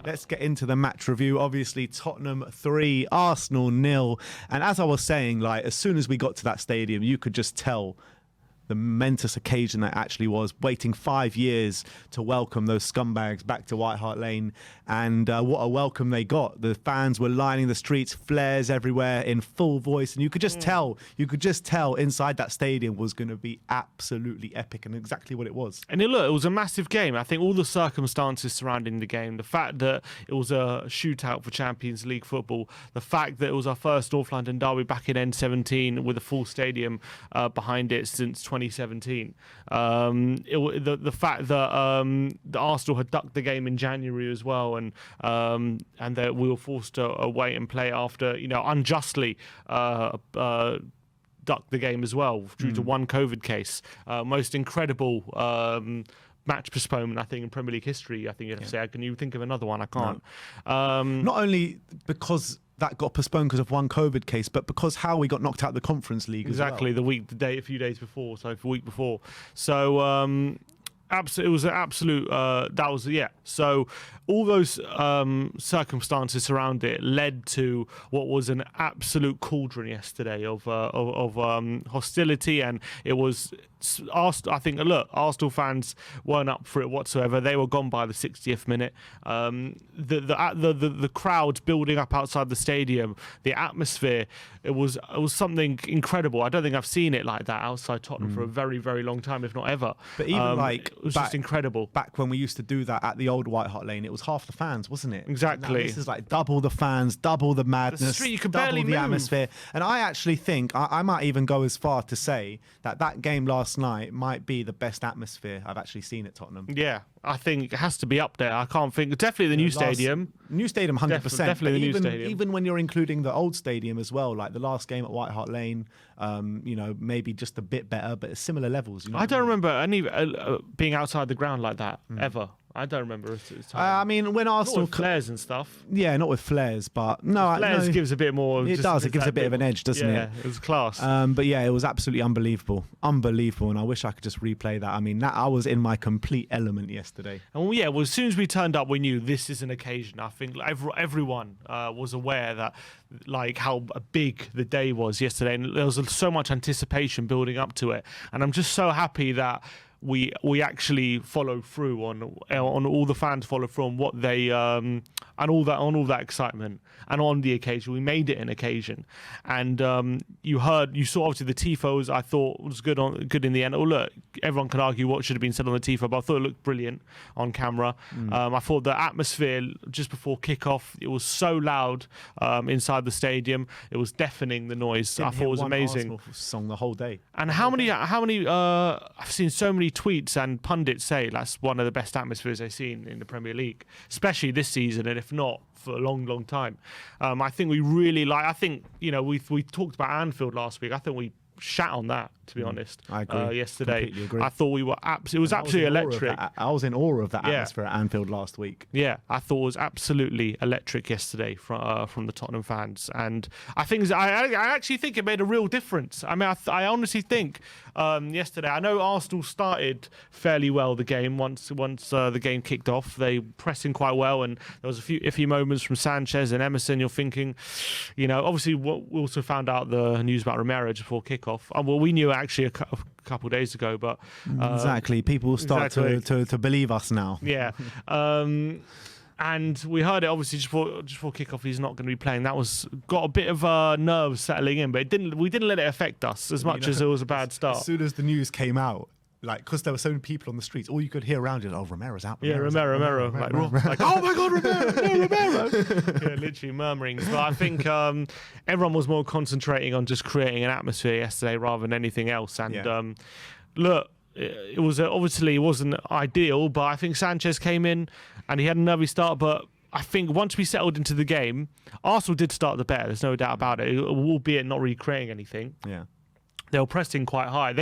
let's get into the match review. Obviously, Tottenham 3, Arsenal 0. And as I was saying, like, as soon as we got to that stadium, you could just tell the momentous occasion that actually was, waiting 5 years to welcome those scumbags back to White Hart Lane. And what a welcome they got. The fans were lining the streets, flares everywhere in full voice. And you could just tell inside that stadium was going to be absolutely epic, and exactly what it was. And it was a massive game. I think all the circumstances surrounding the game, the fact that it was a shootout for Champions League football, the fact that it was our first North London derby back in N17 with a full stadium behind it since 2017. The fact that the Arsenal had ducked the game in January as well, and that we were forced to wait and play after, unjustly ducked the game as well due to one COVID case. Most incredible match postponement, I think, in Premier League history. I think you have to say. Can you think of another one? I can't. No. Not only because that got postponed because of one COVID case, but because how we got knocked out of the Conference League exactly as well. a few days before, so the week before. So it was an absolute. So all those circumstances around it led to what was an absolute cauldron yesterday of hostility, and it was. I think, look, Arsenal fans weren't up for it whatsoever. They were gone by the 60th minute. The crowds building up outside the stadium, the atmosphere, it was something incredible. I don't think I've seen it like that outside Tottenham for a very, very long time, if not ever. But even it was just incredible. Back when we used to do that at the old White Hart Lane, it was half the fans, wasn't it? Exactly. Now this is like double the fans, double the madness, the street, you could double barely the move. atmosphere. And I actually think I might even go as far to say that game last night might be the best atmosphere I've actually seen at Tottenham. Yeah, I think it has to be up there. I can't think. Definitely the new stadium. New stadium, 100%. Definitely the new stadium. Even when you're including the old stadium as well, like the last game at White Hart Lane, maybe just a bit better, but similar levels. I don't remember any being outside the ground like that ever. I don't remember it at the time. I mean, when Arsenal... Not with flares and stuff. Yeah, not with flares, but... No, flares gives a bit more... It does. It gives a bit of an edge, doesn't it? Yeah, it was class. But yeah, it was absolutely unbelievable. Unbelievable, and I wish I could just replay that. I mean, I was in my complete element yesterday. And as soon as we turned up, we knew this is an occasion. I think everyone was aware that, like, how big the day was yesterday, and there was so much anticipation building up to it. And I'm just so happy that we actually follow through on all the fans follow through on what they and all that excitement, and on the occasion we made it an occasion. And you saw obviously the tifos. I thought was good in the end. Oh, look, everyone can argue what should have been said on the tifo, but I thought it looked brilliant on camera. I thought the atmosphere just before kickoff, it was so loud inside the stadium. It was deafening, the noise. I thought it was amazing. Arsenal song the whole day. And how many I've seen so many tweets and pundits say that's one of the best atmospheres they've seen in the Premier League, especially this season, and if not for a long, long time. I think we really we talked about Anfield last week. I think we shat on that, to be honest. I agree. Yesterday, completely agree. I thought we were it was absolutely electric. I was in awe of that atmosphere at Anfield last week. Yeah, I thought it was absolutely electric yesterday from the Tottenham fans, and I actually think it made a real difference. I mean, I honestly think yesterday, I know Arsenal started fairly well the game once the game kicked off. They pressing quite well, and there was a few iffy moments from Sanchez and Emerson. You're thinking, obviously we also found out the news about Romero just before kickoff. Well, we knew actually a couple of days ago, but exactly, people start to believe us now. Yeah. And we heard it obviously just before kickoff. He's not going to be playing. That got a bit of nerves settling in, but we didn't let it affect us as much as it was a bad start. As soon as the news came out, like, because there were so many people on the streets, all you could hear around you, Romero's out. Romero. Like, oh my God, Romero. Yeah, literally murmurings. But I think everyone was more concentrating on just creating an atmosphere yesterday rather than anything else. And look, it wasn't ideal, but I think Sanchez came in and he had a nervy start. But I think once we settled into the game, Arsenal did start the better. There's no doubt about it, albeit not really creating anything. Yeah. They were pressing quite high.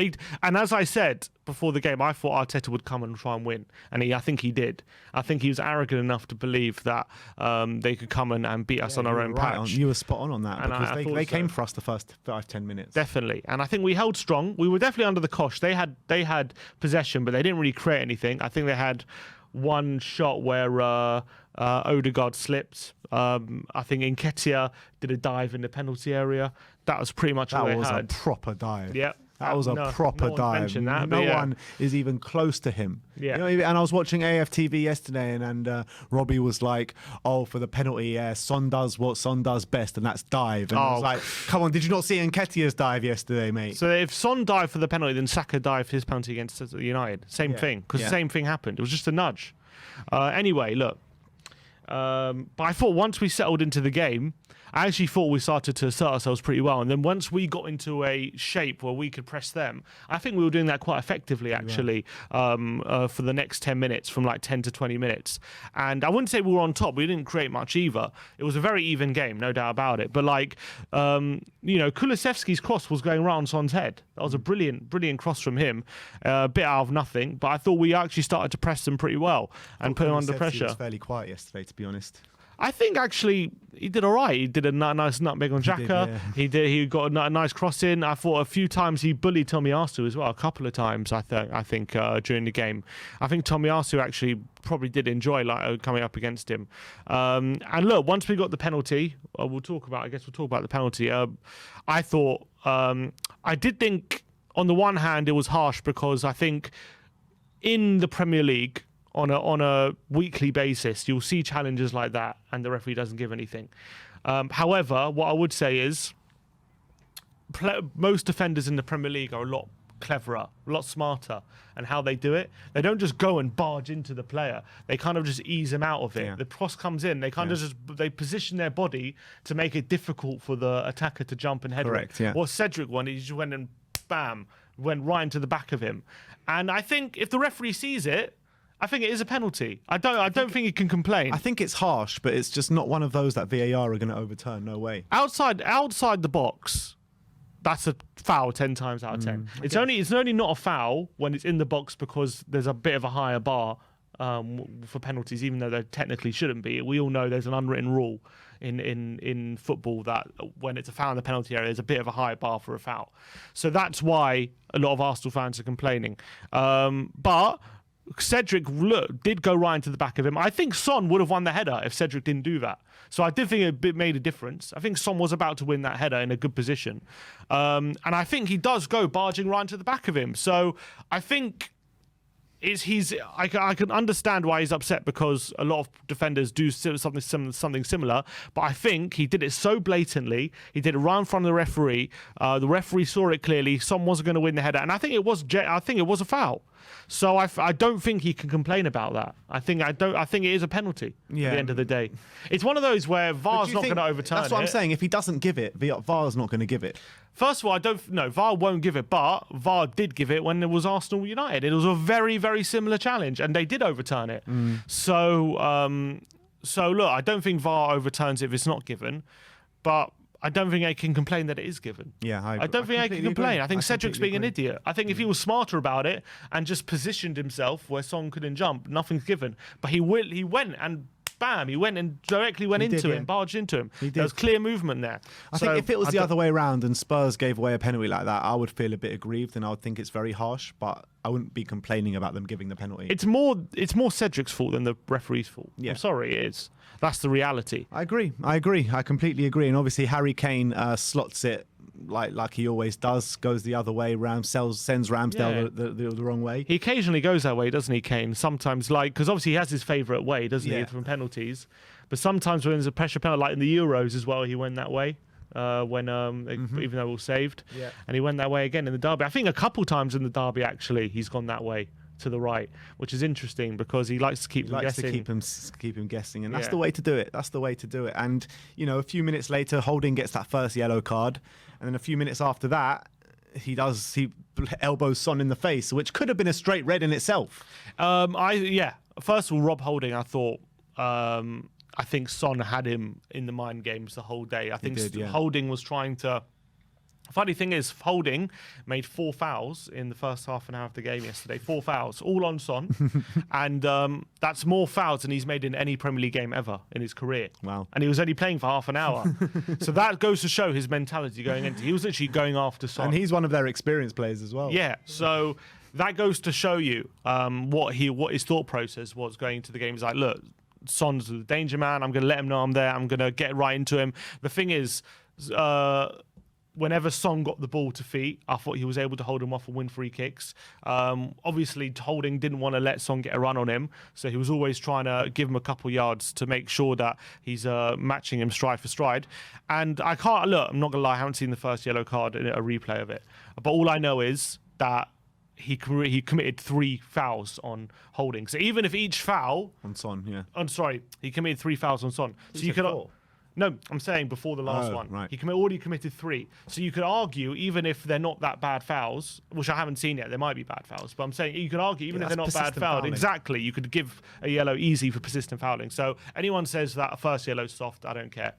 And as I said before the game, I thought Arteta would come and try and win, and I think he did. I think he was arrogant enough to believe that they could come and beat us on our own patch. You were spot on that, because they came for us the first 5-10 minutes. Definitely, and I think we held strong. We were definitely under the cosh. They had possession, but they didn't really create anything. I think they had one shot where Odegaard slipped. I think Nketiah did a dive in the penalty area. That was pretty much all That they was a had. proper dive. Yep. That was a proper dive. No one is even close to him. Yeah. You know, and I was watching AFTV yesterday, and Robbie was like, "Oh, for the penalty, yeah, Son does what Son does best, and that's dive." And I was like, "Come on, did you not see Nketiah's dive yesterday, mate?" So if Son dived for the penalty, then Saka dived for his penalty against United. Same thing, because the same thing happened. It was just a nudge. Anyway, look. But I thought once we settled into the game, I actually thought we started to assert ourselves pretty well. And then once we got into a shape where we could press them, I think we were doing that quite effectively, actually, for the next 10 minutes, from like 10 to 20 minutes. And I wouldn't say we were on top. We didn't create much either. It was a very even game, no doubt about it. But like, Kulusevski's cross was going right on Son's head. That was a brilliant, brilliant cross from him. A bit out of nothing. But I thought we actually started to press them pretty well and put them under pressure. He was fairly quiet yesterday, to be honest. I think actually he did all right. He did a nice nutmeg on Xhaka. He got a nice cross in. I thought a few times he bullied Tomiyasu as well. A couple of times I think during the game. I think Tomiyasu actually probably did enjoy coming up against him. And look, once we got the penalty, we'll talk about the penalty. I thought I did think on the one hand it was harsh because I think in the Premier League, on a weekly basis, you'll see challenges like that and the referee doesn't give anything. However, what I would say is most defenders in the Premier League are a lot cleverer, a lot smarter, and how they do it. They don't just go and barge into the player. They kind of just ease him out of it. Yeah. The cross comes in. They kind of they position their body to make it difficult for the attacker to jump and head. Correct. Yeah. What Cedric won, he just went and bam, went right into the back of him. And I think if the referee sees it, I think it is a penalty. I don't think he can complain. I think it's harsh, but it's just not one of those that VAR are going to overturn. No way. Outside the box, that's a foul 10 times out of 10. It's only not a foul when it's in the box because there's a bit of a higher bar for penalties, even though there technically shouldn't be. We all know there's an unwritten rule in football that when it's a foul in the penalty area, there's a bit of a higher bar for a foul. So that's why a lot of Arsenal fans are complaining. But Cedric did go right into the back of him. I think Son would have won the header if Cedric didn't do that. So I did think it made a difference. I think Son was about to win that header in a good position. And I think he does go barging right into the back of him. So I think I can understand why he's upset because a lot of defenders do something similar. But I think he did it so blatantly. He did it right in front of the referee. The referee saw it clearly. Son wasn't going to win the header. And I think it was a foul. So I don't think he can complain about that. I think it is a penalty at the end of the day. It's one of those where VAR's not going to overturn it. That's what I'm saying. If he doesn't give it, VAR's not going to give it. First of all, VAR won't give it, but VAR did give it when it was Arsenal United. It was a very, very similar challenge, and they did overturn it. So look, I don't think VAR overturns it if it's not given, but I don't think I can complain that it is given. Yeah, I don't think I can complain. I think Cedric's being an idiot. I think if he was smarter about it and just positioned himself where Son couldn't jump, nothing's given. But he went and bam, he went and directly went into him, barged into him. There was clear movement there. I think if it was the other way around and Spurs gave away a penalty like that, I would feel a bit aggrieved and I would think it's very harsh, but I wouldn't be complaining about them giving the penalty. It's more Cedric's fault than the referee's fault. Yeah. I'm sorry, it is. That's the reality. I agree. I completely agree. And obviously Harry Kane slots it like he always does, goes the other way, sends Ramsdale the wrong way. He occasionally goes that way, doesn't he, Kane? Sometimes, because obviously he has his favourite way, doesn't he, from penalties. But sometimes when there's a pressure penalty, like in the Euros as well, he went that way. Even though it was saved. Yeah. And he went that way again in the derby. I think a couple times in the derby, actually, he's gone that way to the right, which is interesting because he likes to keep them guessing. To keep him guessing, and that's the way to do it. That's the way to do it. And a few minutes later, Holding gets that first yellow card, and then a few minutes after that, he elbows Son in the face, which could have been a straight red in itself. First of all, Rob Holding, I thought. I think Son had him in the mind games the whole day. I think Holding was trying to. Funny thing is, Holding made 4 fouls in the first half an hour of the game yesterday. 4 fouls, all on Son. And that's more fouls than he's made in any Premier League game ever in his career. Wow. And he was only playing for half an hour. So that goes to show his mentality going into. He was literally going after Son. And he's one of their experienced players as well. Yeah. So that goes to show you what his thought process was going into the game. He's like, look, Son's the danger man. I'm going to let him know I'm there. I'm going to get right into him. The thing is, whenever Son got the ball to feet, I thought he was able to hold him off and win free kicks. Obviously, Holding didn't want to let Son get a run on him, so he was always trying to give him a couple yards to make sure that he's matching him stride for stride. And I'm not going to lie, I haven't seen the first yellow card in a replay of it. But all I know is that he committed 3 fouls on Holding. So even if each foul... On Son, yeah. I'm sorry, he committed 3 fouls on Son. So you could... 4? No, I'm saying before the last one. Right. He already committed 3. So you could argue, even if they're not that bad fouls, which I haven't seen yet, there might be bad fouls, but I'm saying you could argue, even if they're not bad fouled, exactly, you could give a yellow easy for persistent fouling. So anyone says that a first yellow's soft, I don't care.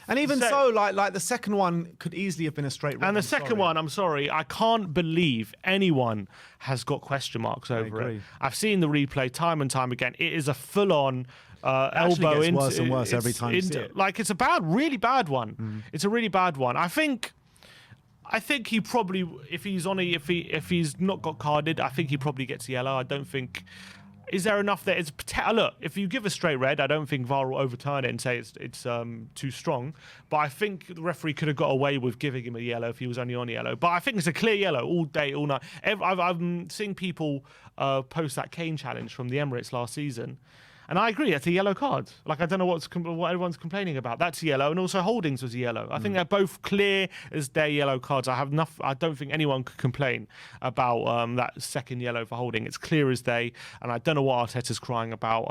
And even so, like the second one could easily have been a straight red. And the second one, I'm sorry, I can't believe anyone has got question marks over it. I've seen the replay time and time again. It is a full-on elbow gets into worse and worse every time you see it. Like, it's a really bad one. It's a really bad one. I think he probably, if he's not got carded, I think he probably gets yellow. I don't think. Is there enough there? Look, if you give a straight red, I don't think VAR will overturn it and say it's too strong. But I think the referee could have got away with giving him a yellow if he was only on yellow. But I think it's a clear yellow all day, all night. I've seen people post that Kane challenge from the Emirates last season. And I agree, it's a yellow card. Like, I don't know what everyone's complaining about. That's yellow, and also Holdings was a yellow. I think they're both clear as day yellow cards. I don't think anyone could complain about that second yellow for Holding. It's clear as day, and I don't know what Arteta's crying about.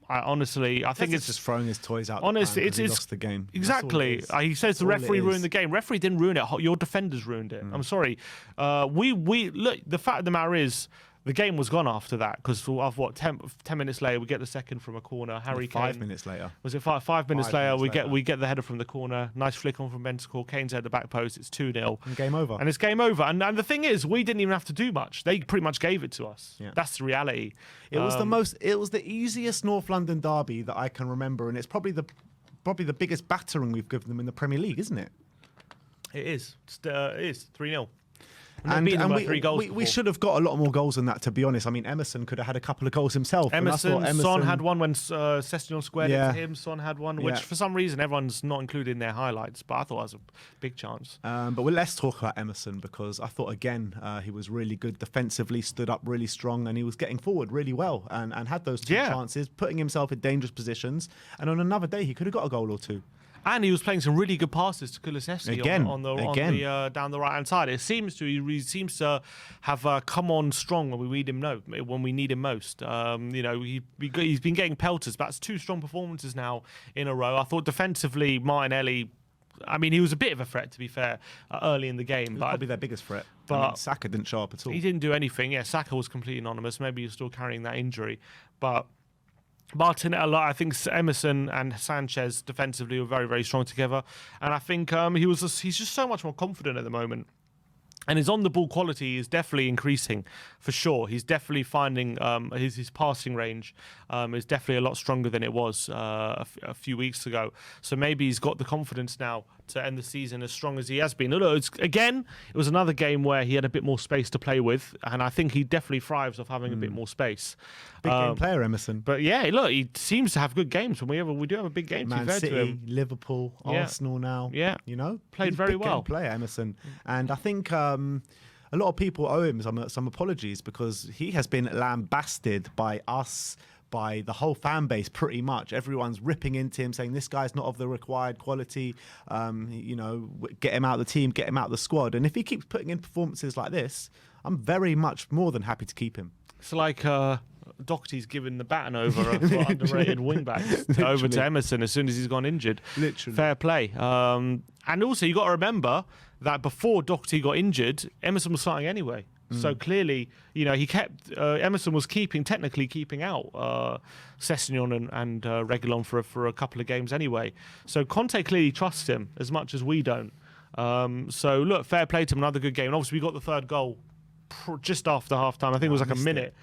I think it's just throwing his toys out. Honestly, it's lost the game. Exactly. He says the referee ruined the game. Referee didn't ruin it. Your defenders ruined it. I'm sorry. We look. The fact of the matter is, the game was gone after that, because of what 10 minutes later we get the second from a corner. Harry Kane. 5 minutes later. Was it 5 minutes later? We get the header from the corner. Nice flick on from Bentancur. Kane's at the back post. It's 2-0. And game over. And it's game over. And the thing is, we didn't even have to do much. They pretty much gave it to us. Yeah. That's the reality. It was the easiest North London derby that I can remember, and it's probably the biggest battering we've given them in the Premier League, isn't it? It is. It is 3-0. And we should have got a lot more goals than that, to be honest. I mean, Emerson could have had a couple of goals himself. Emerson Son had one when Sessegnon squared it to him. Son had one, which for some reason everyone's not included in their highlights, but I thought it was a big chance. But let's talk about Emerson, because I thought, again, he was really good defensively, stood up really strong, and he was getting forward really well and had those 2 chances, putting himself in dangerous positions. And on another day, he could have got a goal or 2. And he was playing some really good passes to Kulusevski on the down the right hand side. He seems to have come on strong when we need him most. He's been getting pelters, but that's 2 strong performances now in a row. I thought defensively, Martinelli, I mean, he was a bit of a threat, to be fair, early in the game. But probably their biggest threat. But Saka didn't show up at all. He didn't do anything. Yeah, Saka was completely anonymous. Maybe he's still carrying that injury, but Martinelli, I think Emerson and Sanchez defensively were very, very strong together, and I think he's just so much more confident at the moment. And his on-the-ball quality is definitely increasing, for sure. He's definitely finding his passing range is definitely a lot stronger than it was a few weeks ago. So maybe he's got the confidence now to end the season as strong as he has been. Again, it was another game where he had a bit more space to play with, and I think he definitely thrives off having a bit more space. Big game player, Emerson. But yeah, look, he seems to have good games. When we do have a big game, Man City, to him. Liverpool, Arsenal now. Yeah, played very well. Big game player, Emerson, and I think a lot of people owe him some apologies, because he has been lambasted by us, by the whole fan base, pretty much. Everyone's ripping into him, saying this guy's not of the required quality. Get him out of the team, get him out of the squad. And if he keeps putting in performances like this, I'm very much more than happy to keep him. It's like Doherty's given the baton over for underrated wingbacks over to Emerson as soon as he's gone injured. Literally. Fair play. And also, you got to remember that before Doherty got injured, Emerson was starting anyway. So clearly, he kept Emerson was technically keeping out Sessegnon and Reguilon for a couple of games anyway. So Conte clearly trusts him as much as we don't. So look, fair play to him. Another good game. And obviously, we got the third goal just after half time. I think it was like a minute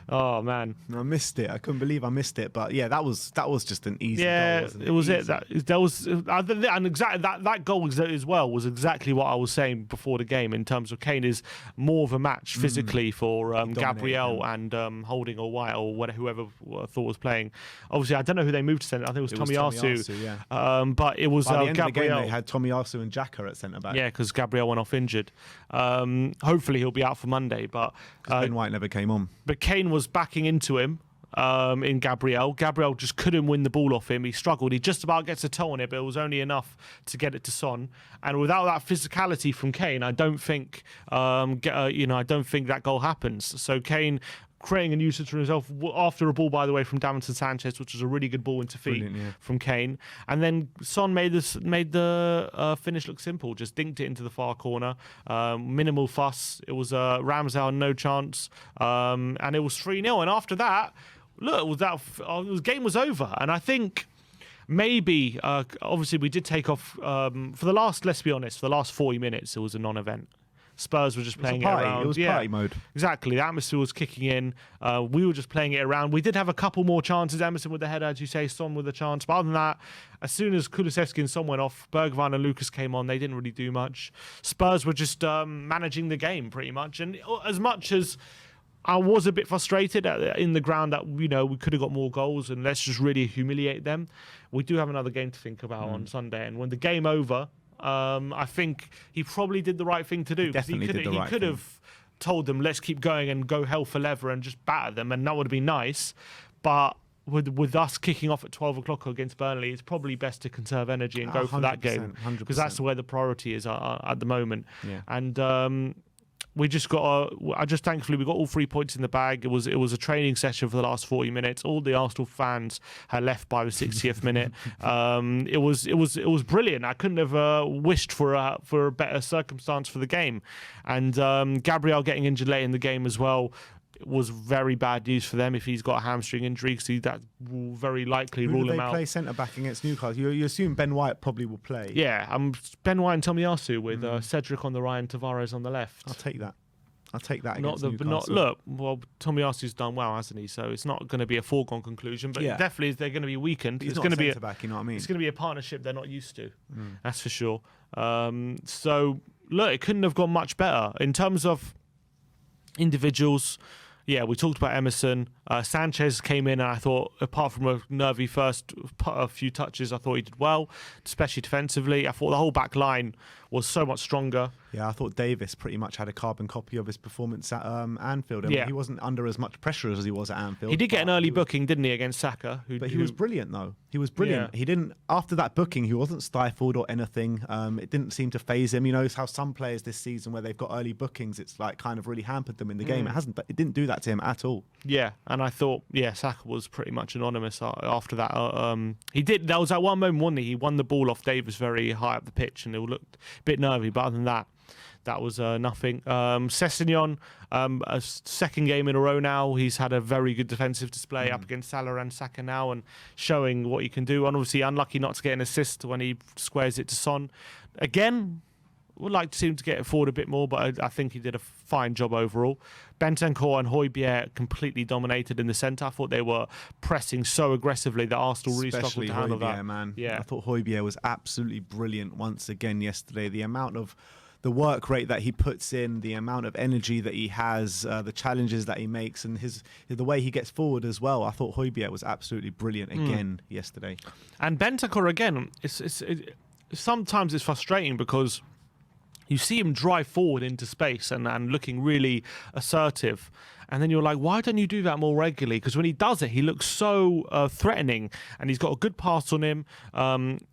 Oh man, I missed it. I couldn't believe I missed it. But yeah, that was just an easy goal, wasn't it? it was Easy. it. That was and exactly that goal as well was exactly what I was saying before the game in terms of Kane is more of a match physically for Gabriel and Holding or White or whatever, whoever I thought was playing. Obviously, I don't know who they moved to centre. I think it was Tomiyasu. Yeah. But it was By the end Gabriel. of the game, they had Tomiyasu and Xhaka at centre back. Yeah, because Gabriel went off injured. Hopefully, he'll be out for Monday. But Ben White never came on. But Kane was backing into him in Gabriel. Gabriel just couldn't win the ball off him. He struggled. He just about gets a toe on it, but it was only enough to get it to Son. And without that physicality from Kane, I don't think I don't think that goal happens. So Kane creating a nuisance for himself after a ball, by the way, from Davinson Sanchez, which was a really good ball into feet from Kane. And then Son made the finish look simple, just dinked it into the far corner. Minimal fuss. It was Ramsdale, no chance. And it was 3-0. And after that, look, the game was over. And I think maybe, obviously, we did take off for the last, let's be honest, for the last 40 minutes, it was a non-event. Spurs were just playing it around. It was party mode. Exactly. The atmosphere was kicking in. We were just playing it around. We did have a couple more chances. Emerson with the header, as you say, Son with a chance. But other than that, as soon as Kulusevski and Son went off, Bergwijn and Lucas came on. They didn't really do much. Spurs were just managing the game pretty much. And as much as I was a bit frustrated in the ground that, we could have got more goals and let's just really humiliate them, we do have another game to think about on Sunday. And when the game over, I think he probably did the right thing to do. He could have told them, let's keep going and go hell for leather and just batter them, and that would have been nice. But with us kicking off at 12 o'clock against Burnley, it's probably best to conserve energy and go for that game, because that's where the priority is at the moment. Yeah. And we just thankfully we got all 3 points in the bag. It was a training session for the last 40 minutes. All the Arsenal fans had left by the 60th minute. It was brilliant. I couldn't have wished for a better circumstance for the game. And Gabriel getting injured late in the game as well was very bad news for them if he's got a hamstring injury, because that will very likely rule him out. They play centre back against Newcastle. You assume Ben White probably will play. Yeah, Ben White and Tomiyasu with Cedric on the right and Tavares on the left. I'll take that against Newcastle. Tomiyasu's done well, hasn't he? So it's not going to be a foregone conclusion, but definitely they're going to be weakened. It's going to be centre-back, you know what I mean? It's going to be a partnership they're not used to. That's for sure. So look, it couldn't have gone much better in terms of individuals. Yeah, we talked about Emerson. Sanchez came in, and I thought, apart from a nervy first few touches, I thought he did well, especially defensively. I thought the whole back line was so much stronger. Yeah, I thought Davis pretty much had a carbon copy of his performance at Anfield. And he wasn't under as much pressure as he was at Anfield. He did get an early booking, didn't he, against Saka? But he was brilliant, though. He was brilliant. Yeah. He didn't, after that booking, he wasn't stifled or anything. It didn't seem to faze him. You know, it's how some players this season, where they've got early bookings, it's like kind of really hampered them in the game. It didn't do that to him at all. Yeah, and I thought, Saka was pretty much anonymous after that. He did. There was that one moment, wasn't he? He won the ball off Davis very high up the pitch, and it looked a bit nervy. But other than that, that was nothing. Sessegnon, a second game in a row now. He's had a very good defensive display up against Salah and Saka now, and showing what he can do. And obviously, unlucky not to get an assist when he squares it to Son. Again, would like to see him to get it forward a bit more, but I think he did a fine job overall. Bentancur and Højbjerg completely dominated in the centre. I thought they were pressing so aggressively that Arsenal really struggled to handle that. Man. Yeah. I thought Højbjerg was absolutely brilliant once again yesterday. The amount of the work rate that he puts in, the amount of energy that he has, the challenges that he makes, and the way he gets forward as well. I thought Højbjerg was absolutely brilliant again yesterday. And Bentancur again, sometimes it's frustrating because you see him drive forward into space and looking really assertive. And then you're like, why don't you do that more regularly? Because when he does it, he looks so threatening, and he's got a good pass on him.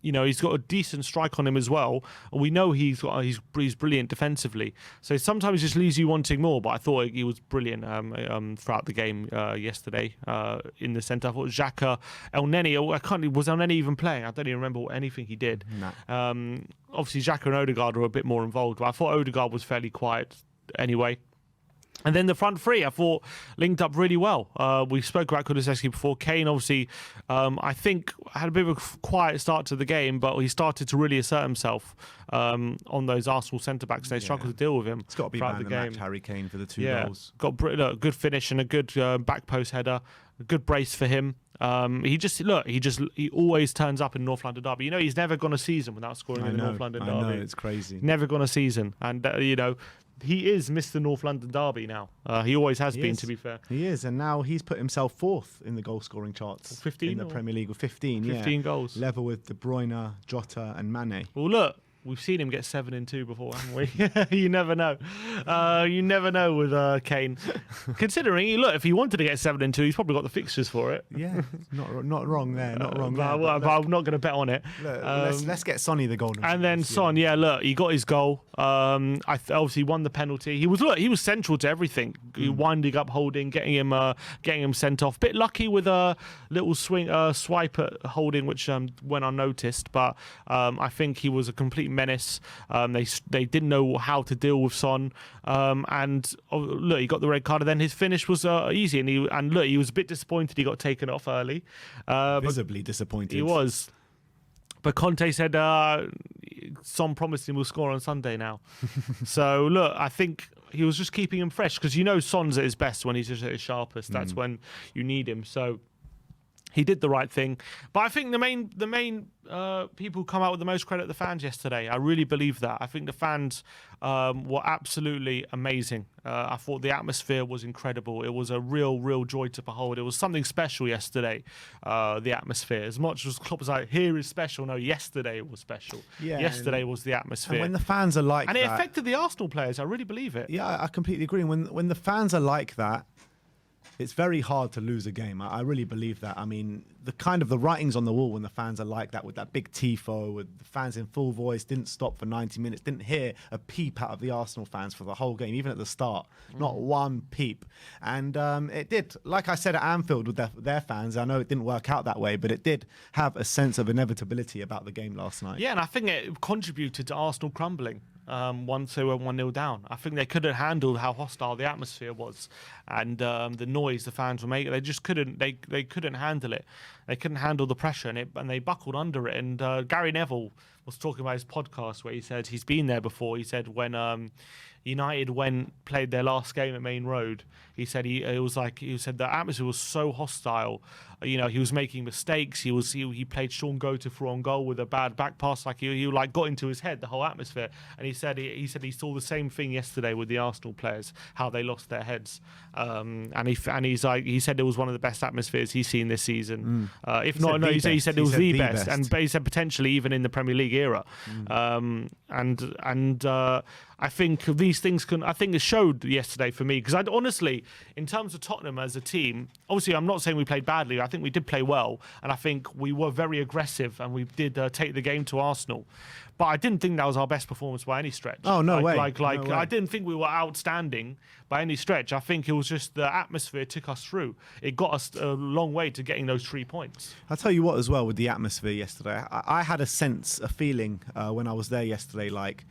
He's got a decent strike on him as well. We know he's brilliant defensively. So sometimes it just leaves you wanting more. But I thought he was brilliant throughout the game yesterday in the centre. I thought Xhaka, Elneny, was Elneny even playing? I don't even remember anything he did. No. Obviously, Xhaka and Odegaard were a bit more involved, but I thought Odegaard was fairly quiet anyway. And then the front three, I thought, linked up really well. We spoke about Kulusevski before. Kane, obviously, I think had a bit of a quiet start to the game, but he started to really assert himself on those Arsenal centre-backs. They struggled to deal with him. It's got to be throughout man the of game. the match, Harry Kane, for the 2 goals. Got a good finish and a good back post header. A good brace for him. He always turns up in North London derby. You know, he's never gone a season without scoring in the North London derby. I know, it's crazy. Never gone a season, and he is Mr. North London derby now. He always has been, to be fair. He is, and now he's put himself 4th in the goal scoring charts. 15 in the Premier League with 15. 15 goals, level with De Bruyne, Jota, and Mane. Well, look. We've seen him get 7 and 2 before, haven't we? You never know. You never know with Kane. Considering, if he wanted to get 7 and 2, he's probably got the fixtures for it. Yeah, not wrong there. Not wrong there. But I'm not going to bet on it. Look, let's get Sonny the golden. And then Son, he got his goal. Obviously won the penalty. He was central to everything. Winding up, holding, getting him sent off. Bit lucky with a little swipe at holding, which went unnoticed. But I think he was a complete menace. They didn't know how to deal with Son, and he got the red card, and then his finish was easy, and he was a bit disappointed he got taken off early. Visibly disappointed. He was. But Conte said Son promised him will score on Sunday now. So I think he was just keeping him fresh, because Son's at his best when he's just at his sharpest. That's when you need him. So he did the right thing. But I think the main people who come out with the most credit, the fans yesterday. I really believe that. I think the fans were absolutely amazing. I thought the atmosphere was incredible. It was a real joy to behold. It was something special yesterday, the atmosphere. As much as Klopp was like, here is special, no, yesterday was special. Yeah, yesterday was the atmosphere. And when the fans are like that... And it affected the Arsenal players. I really believe it. Yeah, I completely agree. When the fans are like that, it's very hard to lose a game. I really believe that. I mean, the writings on the wall when the fans are like that, with that big tifo, with the fans in full voice, didn't stop for 90 minutes, didn't hear a peep out of the Arsenal fans for the whole game, even at the start. Not one peep. And it did, like I said at Anfield with their fans, I know it didn't work out that way, but it did have a sense of inevitability about the game last night. Yeah, and I think it contributed to Arsenal crumbling. Once they were 1-0 down. I think they couldn't handle how hostile the atmosphere was, and the noise the fans were making. They just couldn't. They couldn't handle it. They couldn't handle the pressure, and they buckled under it. And Gary Neville was talking about his podcast where he said he's been there before. He said when United played their last game at Main Road, he said he said the atmosphere was so hostile. He was making mistakes. He played Sean Goater through on goal with a bad back pass. Like he got into his head, the whole atmosphere. And he said he saw the same thing yesterday with the Arsenal players, how they lost their heads. He said it was one of the best atmospheres he's seen this season. He said it was the best. And he said potentially even in the Premier League era. I think these things I think it showed yesterday for me, because honestly, in terms of Tottenham as a team, obviously I'm not saying we played badly. I think we did play well, and I think we were very aggressive, and we did take the game to Arsenal. But I didn't think that was our best performance by any stretch. Oh, no way. No way. I didn't think we were outstanding by any stretch. I think it was just the atmosphere took us through. It got us a long way to getting those 3 points. I'll tell you what as well with the atmosphere yesterday. I had a feeling when I was there yesterday, like,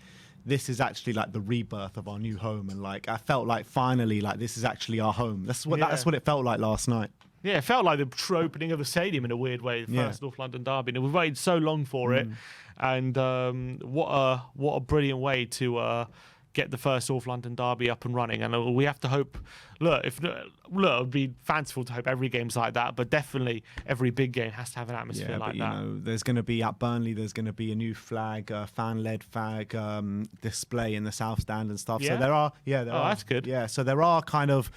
this is actually like the rebirth of our new home, and like I felt like finally like this is actually our home. That's what it felt like last night. Yeah, it felt like the true opening of the stadium in a weird way, the first North London derby. And we've waited so long for it, and what a brilliant way to get the first North London derby up and running. And we have to hope. It would be fanciful to hope every game's like that, but definitely every big game has to have an atmosphere like that. There's going to be at Burnley, there's going to be a new flag, fan-led flag display in the South Stand and stuff. Yeah? So there are. That's good. Yeah, so there are kind of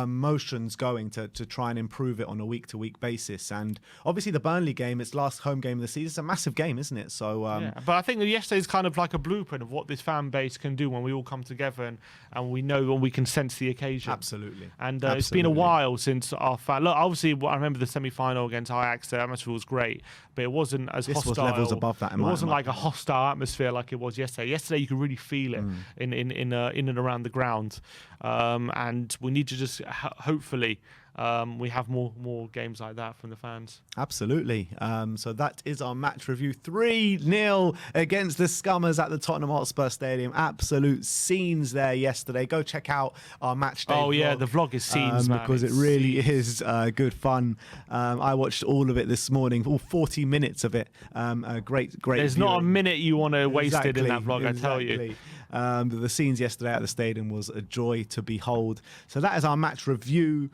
motions going to try and improve it on a week-to-week basis. And obviously the Burnley game, its last home game of the season, it's a massive game, isn't it? So, but I think that yesterday's kind of like a blueprint of what this fan base can do when we all come together and we know when we can sense the occasion. Absolutely. And it's been a while since our fan. Look, obviously, I remember the semi-final against Ajax. The atmosphere was great, but it wasn't as hostile. This was levels above that. It wasn't like a hostile atmosphere like it was yesterday. Yesterday, you could really feel it in and around the ground. And we need to just hopefully we have more games like that from the fans. Absolutely. So that is our match review. 3-0 against the Scummers at the Tottenham Hotspur Stadium. Absolute scenes there yesterday. Go check out our match day vlog, The vlog is scenes, man. because it really is good fun. I watched all of it this morning, all 40 minutes of it. Great There's viewing. not a minute you want to waste it in that vlog, I tell you. The scenes yesterday at the stadium was a joy to behold. So that is our match review.